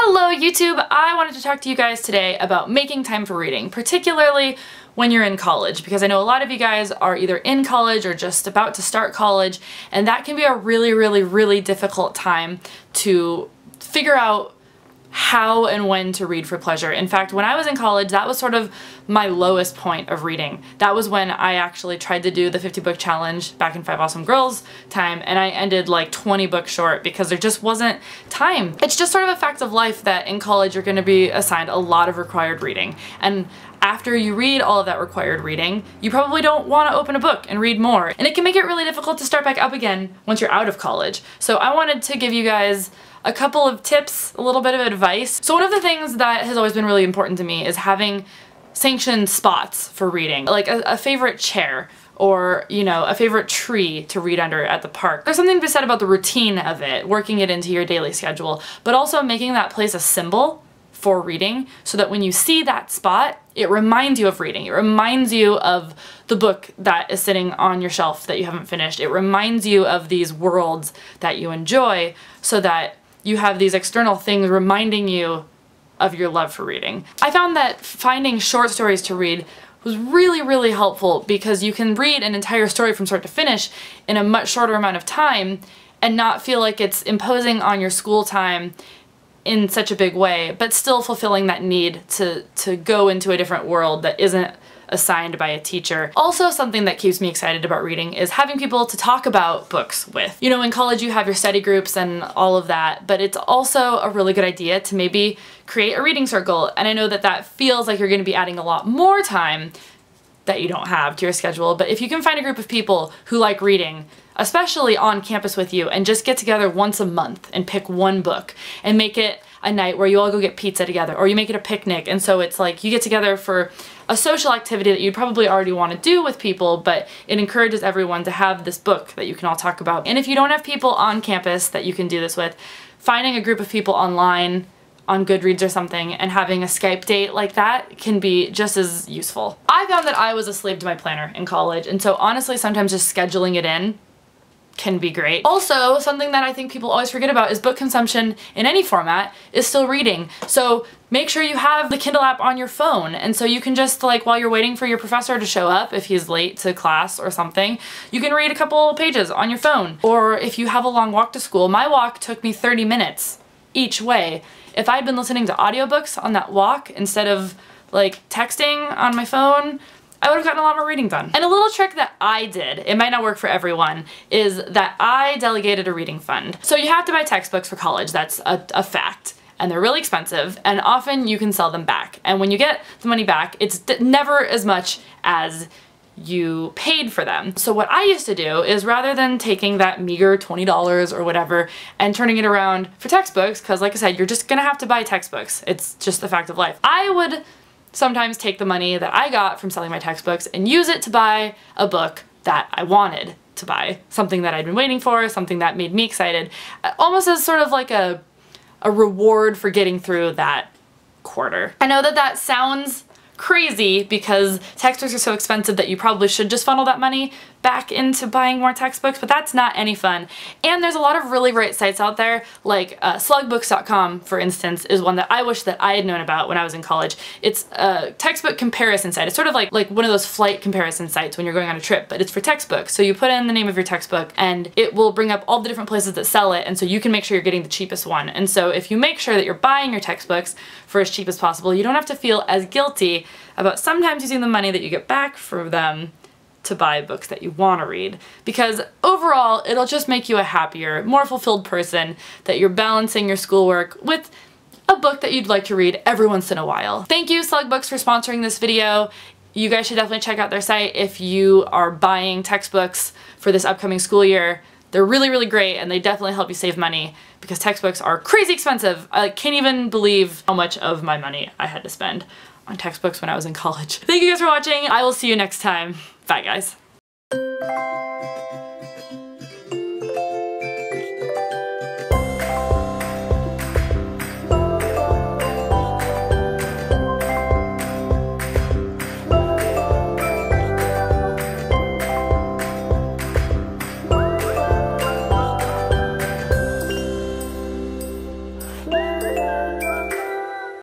Hello YouTube! I wanted to talk to you guys today about making time for reading, particularly when you're in college, because I know a lot of you guys are either in college or just about to start college, and that can be a really difficult time to figure out how and when to read for pleasure. In fact, when I was in college, that was sort of my lowest point of reading. That was when I actually tried to do the 50 book challenge back in 5 Awesome Girls time, and I ended like 20 books short because there just wasn't time. It's just sort of a fact of life that in college you're going to be assigned a lot of required reading, and after you read all of that required reading, you probably don't want to open a book and read more. And it can make it really difficult to start back up again once you're out of college. So I wanted to give you guys a couple of tips, a little bit of advice. So one of the things that has always been really important to me is having sanctioned spots for reading, like a favorite chair or, you know, a favorite tree to read under at the park. There's something to be said about the routine of it, working it into your daily schedule, but also making that place a symbol for reading so that when you see that spot, it reminds you of reading. It reminds you of the book that is sitting on your shelf that you haven't finished. It reminds you of these worlds that you enjoy so that you have these external things reminding you of your love for reading. I found that finding short stories to read was really helpful because you can read an entire story from start to finish in a much shorter amount of time and not feel like it's imposing on your school time in such a big way, but still fulfilling that need to go into a different world that isn't assigned by a teacher. Also, something that keeps me excited about reading is having people to talk about books with. You know, in college you have your study groups and all of that, but it's also a really good idea to maybe create a reading circle. And I know that that feels like you're going to be adding a lot more time that you don't have to your schedule, but if you can find a group of people who like reading, especially on campus with you, and just get together once a month and pick one book and make it a night where you all go get pizza together, or you make it a picnic, and so it's like you get together for a social activity that you'd probably already want to do with people, but it encourages everyone to have this book that you can all talk about. And if you don't have people on campus that you can do this with, finding a group of people online on Goodreads or something and having a Skype date like that can be just as useful. I found that I was a slave to my planner in college, and so honestly sometimes just scheduling it in can be great. Also, something that I think people always forget about is book consumption in any format is still reading. So make sure you have the Kindle app on your phone, and so you can just, like, while you're waiting for your professor to show up, if he's late to class or something, you can read a couple pages on your phone. Or if you have a long walk to school, my walk took me 30 minutes each way. If I'd been listening to audiobooks on that walk instead of like texting on my phone, I would have gotten a lot more reading done. And a little trick that I did, it might not work for everyone, is that I delegated a reading fund. So you have to buy textbooks for college, that's a fact. And they're really expensive, and often you can sell them back. And when you get the money back, it's never as much as you paid for them. So what I used to do is, rather than taking that meager $20 or whatever and turning it around for textbooks, because like I said, you're just gonna have to buy textbooks. It's just the fact of life. I would sometimes take the money that I got from selling my textbooks and use it to buy a book that I wanted to buy. Something that I'd been waiting for, something that made me excited. Almost as sort of like a reward for getting through that quarter. I know that that sounds crazy because textbooks are so expensive that you probably should just funnel that money back into buying more textbooks, but that's not any fun. And there's a lot of really great sites out there, like slugbooks.com, for instance, is one that I wish that I had known about when I was in college. It's a textbook comparison site. It's sort of like one of those flight comparison sites when you're going on a trip, but it's for textbooks. So you put in the name of your textbook and it will bring up all the different places that sell it, and so you can make sure you're getting the cheapest one. And so if you make sure that you're buying your textbooks for as cheap as possible, you don't have to feel as guilty about sometimes using the money that you get back from them to buy books that you want to read, because overall it'll just make you a happier, more fulfilled person that you're balancing your schoolwork with a book that you'd like to read every once in a while. Thank you, Slug Books, for sponsoring this video. You guys should definitely check out their site if you are buying textbooks for this upcoming school year. They're really great, and they definitely help you save money because textbooks are crazy expensive. I can't even believe how much of my money I had to spend on textbooks when I was in college. Thank you guys for watching. I will see you next time. Bye, guys.